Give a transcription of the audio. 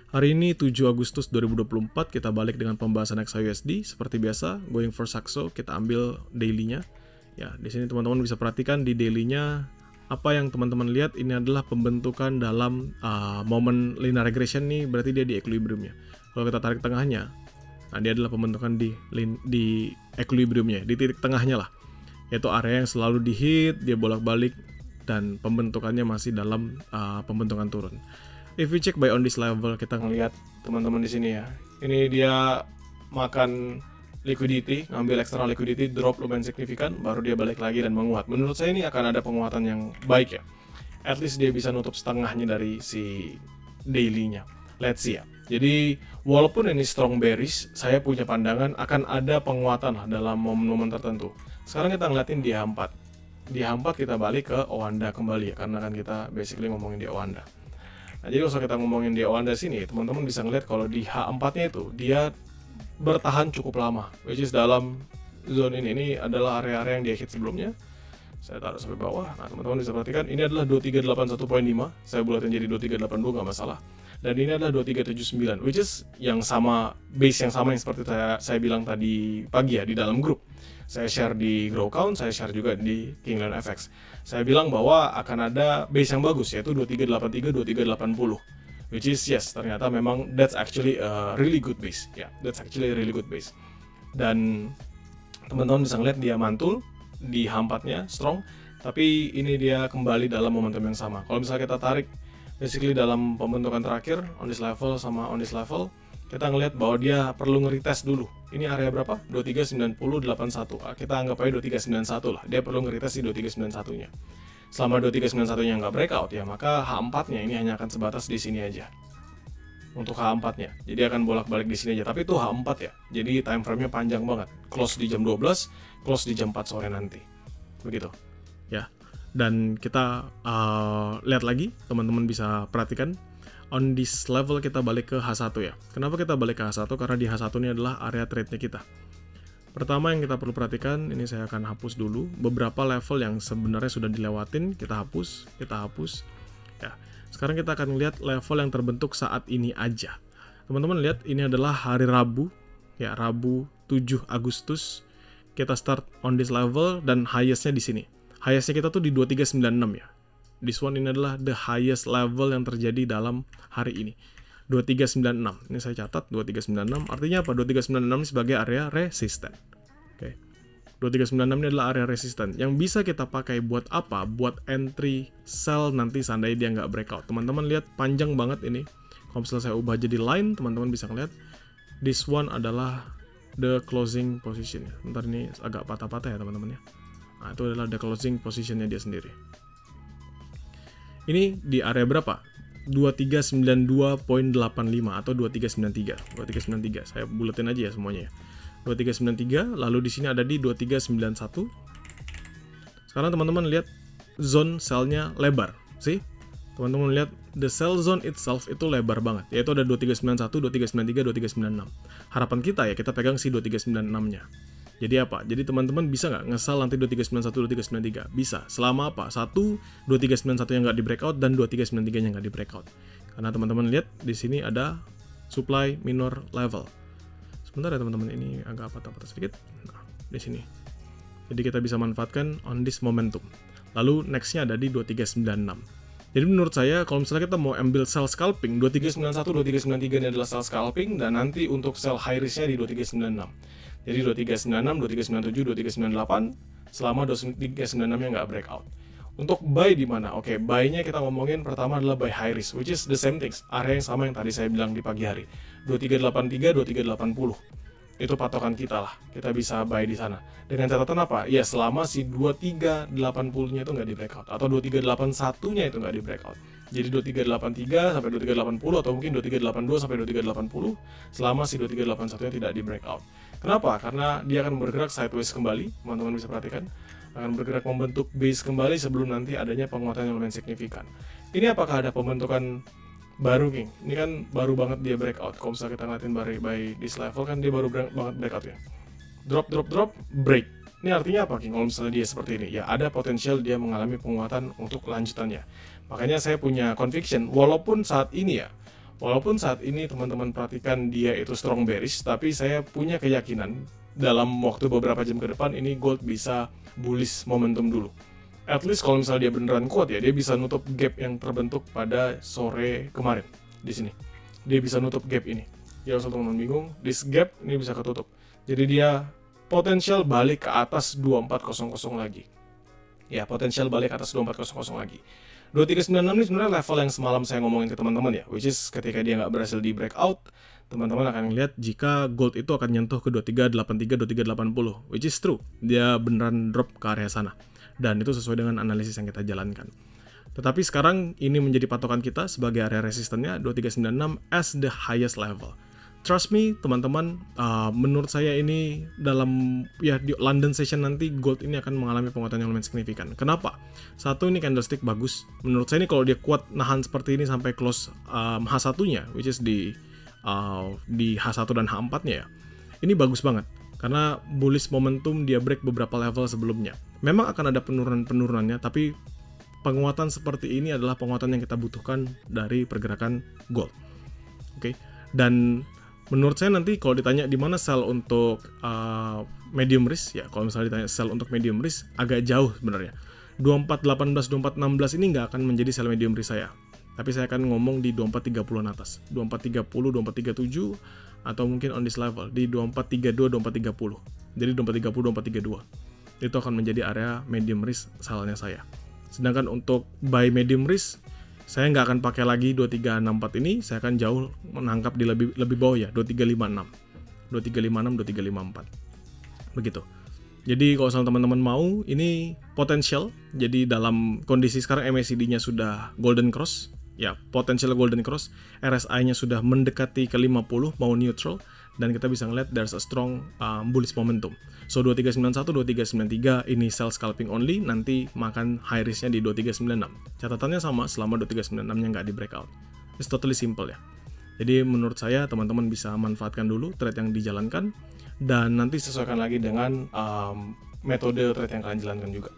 Hari ini 7 Agustus 2024 kita balik dengan pembahasan XAUSD. Seperti biasa, going for Saxo, kita ambil daily-nya. Ya, di sini teman-teman bisa perhatikan di daily-nya apa yang teman-teman lihat ini adalah pembentukan dalam momen linear regression nih, berarti dia di equilibrium-nya. Kalau kita tarik tengahnya, nah dia adalah pembentukan di equilibrium-nya, di titik tengahnya lah. Yaitu area yang selalu di-hit, dia bolak-balik dan pembentukannya masih dalam pembentukan turun. If we check by on this level, kita ngelihat teman-teman di sini ya. Ini dia makan liquidity, ngambil external liquidity, drop lumayan signifikan, baru dia balik lagi dan menguat. Menurut saya ini akan ada penguatan yang baik ya. At least dia bisa nutup setengahnya dari si daily-nya. Let's see ya. Jadi walaupun ini strong bearish, saya punya pandangan akan ada penguatan lah dalam momen-momen tertentu. Sekarang kita ngeliatin di H4. Di H4 kita balik ke Owanda kembali ya, karena kan kita basically ngomongin di Owanda. Nah, jadi kalau kita ngomongin di Owanda sini, teman-teman bisa ngeliat kalau di H4-nya itu dia bertahan cukup lama, which is dalam zone ini adalah area-area yang dia hit sebelumnya. Saya taruh sampai bawah. Nah, teman-teman bisa perhatikan ini adalah 2381.5. Saya bulatin jadi 2382 nggak masalah. Dan ini adalah 2379, which is yang sama, base yang sama yang seperti saya bilang tadi pagi ya di dalam grup. Saya share di Grow Count, saya share juga di King Leon FX. Saya bilang bahwa akan ada base yang bagus, yaitu 2383, 2380. Which is, yes, ternyata memang that's actually a really good base. Ya, yeah, that's actually a really good base. Dan teman-teman bisa ngeliat dia mantul di H4-nya, strong. Tapi ini dia kembali dalam momentum yang sama. Kalau misalnya kita tarik, basically dalam pembentukan terakhir, on this level sama on this level, kita ngelihat bahwa dia perlu nge-retest dulu. Ini area berapa? 239081. Kita anggap aja 2391 lah. Dia perlu nge-retest di 2391-nya. Selama 2391-nya nggak breakout ya, maka H4-nya ini hanya akan sebatas di sini aja. Untuk H4-nya. Jadi akan bolak-balik di sini aja. Tapi itu H4 ya. Jadi time frame-nya panjang banget. Close di jam 12, close di jam 4 sore nanti. Begitu. Ya. Dan kita lihat lagi, teman-teman bisa perhatikan. On this level kita balik ke H1 ya. Kenapa kita balik ke H1? Karena di H1 ini adalah area trade-nya kita. Pertama yang kita perlu perhatikan, ini saya akan hapus dulu. Beberapa level yang sebenarnya sudah dilewatin, kita hapus. Ya. Sekarang kita akan lihat level yang terbentuk saat ini aja. Teman-teman lihat, ini adalah hari Rabu. Ya, Rabu 7 Agustus. Kita start on this level dan highest-nya di sini. Highest-nya kita tuh di 2396 ya. This one ini adalah the highest level yang terjadi dalam hari ini. 2396. Ini saya catat 2396. Artinya apa? 2396 sebagai area resisten. Oke. 2396 ini adalah area resisten yang bisa kita pakai buat apa? Buat entry sell nanti seandainya dia nggak breakout. Teman-teman lihat panjang banget ini. Kalau misalnya saya ubah jadi line, teman-teman bisa ngeliat this one adalah the closing position. Bentar, ini agak patah-patah ya teman-teman ya. Nah, itu adalah the closing positionnya dia sendiri. Ini di area berapa? 2392.85 atau 2393. 2393. Saya bulatin aja ya semuanya ya. 2393, lalu di sini ada di 2391. Sekarang teman-teman lihat zone sell-nya lebar. See? Teman-teman lihat the sell zone itself itu lebar banget. Yaitu ada 2391, 2393, 2396. Harapan kita ya kita pegang si 2396-nya. Jadi apa? Jadi teman-teman bisa nggak nge-sell nanti 2391, 2393? Bisa. Selama apa? 1, 2391 yang nggak di breakout dan 2393 yang nggak di breakout. Karena teman-teman lihat di sini ada supply minor level. Sebentar ya teman-teman, ini agak patah-patah sedikit. Nah, di sini. Jadi kita bisa manfaatkan on this momentum. Lalu next-nya ada di 2396. Jadi menurut saya kalau misalnya kita mau ambil sell scalping, 2391, 2393 ini adalah sell scalping dan nanti untuk sell high risk-nya di 2396. Jadi 2396, 2397, 2398 selama 2396-nya nggak breakout. Untuk buy di mana? Oke, buy-nya kita ngomongin pertama adalah buy high risk, which is the same things. Area yang sama yang tadi saya bilang di pagi hari. 2383, 2380. Itu patokan kita lah. Kita bisa buy di sana. Dengan catatan apa? Ya selama si 2380-nya itu nggak di breakout. Atau 2381-nya itu nggak di breakout. Jadi 2383 sampai 2380 atau mungkin 2382 sampai 2380 selama si 2381-nya tidak di breakout. Kenapa? Karena dia akan bergerak sideways kembali, teman-teman bisa perhatikan. Akan bergerak membentuk base kembali sebelum nanti adanya penguatan yang lumayan signifikan. Ini apakah ada pembentukan baru, King? Ini kan baru banget dia breakout. Kalau misalnya kita ngeliatin by this level kan dia baru banget breakout ya. Drop, break. Ini artinya apa, King? Kalau misalnya dia seperti ini, ya ada potensial dia mengalami penguatan untuk lanjutannya. Makanya saya punya conviction, walaupun saat ini ya, Walaupun saat ini teman-teman perhatikan dia itu strong bearish, tapi saya punya keyakinan dalam waktu beberapa jam ke depan ini gold bisa bullish momentum dulu. At least kalau misalnya dia beneran kuat ya, dia bisa nutup gap yang terbentuk pada sore kemarin di sini. Dia bisa nutup gap ini. Ya, kalau teman-teman bingung, this gap ini bisa ketutup. Jadi dia potensial balik ke atas 2400 lagi. Ya, potensial balik ke atas 2400 lagi. 2396 ini sebenarnya level yang semalam saya ngomongin ke teman-teman ya, which is ketika dia nggak berhasil di breakout, teman-teman akan lihat jika gold itu akan nyentuh ke 2383, 2380, which is true, dia beneran drop ke area sana, dan itu sesuai dengan analisis yang kita jalankan. Tetapi sekarang ini menjadi patokan kita sebagai area resistennya 2396 as the highest level. Trust me teman-teman, menurut saya ini dalam ya di London session nanti gold ini akan mengalami penguatan yang lumayan signifikan. Kenapa? Satu, ini candlestick bagus. Menurut saya ini kalau dia kuat nahan seperti ini sampai close H1-nya, which is di H1 dan H4-nya ya. Ini bagus banget karena bullish momentum dia break beberapa level sebelumnya. Memang akan ada penurunan-penurunannya, tapi penguatan seperti ini adalah penguatan yang kita butuhkan dari pergerakan gold. Oke. Dan menurut saya nanti kalau ditanya di mana sell untuk medium risk, ya kalau misalnya ditanya sell untuk medium risk agak jauh sebenarnya. 2418, 2416 ini nggak akan menjadi sell medium risk saya. Tapi saya akan ngomong di 2430-an atas. 2430, 2437 atau mungkin on this level di 2432, 2430. Jadi 2430, 2432. Itu akan menjadi area medium risk sellnya saya. Sedangkan untuk buy medium risk saya nggak akan pakai lagi 2364 ini, saya akan jauh menangkap di lebih bawah ya, 2356, 2356, 2354, begitu. Jadi kalau teman-teman mau, ini potensial. Jadi dalam kondisi sekarang MACD-nya sudah golden cross, ya potensial golden cross, RSI-nya sudah mendekati ke 50, mau neutral, dan kita bisa ngeliat there's a strong bullish momentum. So 2391, 2393 ini sell scalping only, nanti makan high risk-nya di 2396. Catatannya sama selama 2396-nya nggak di breakout. It's totally simple ya. Jadi menurut saya teman-teman bisa manfaatkan dulu trade yang dijalankan, dan nanti sesuaikan lagi dengan metode trade yang kalian jalankan juga.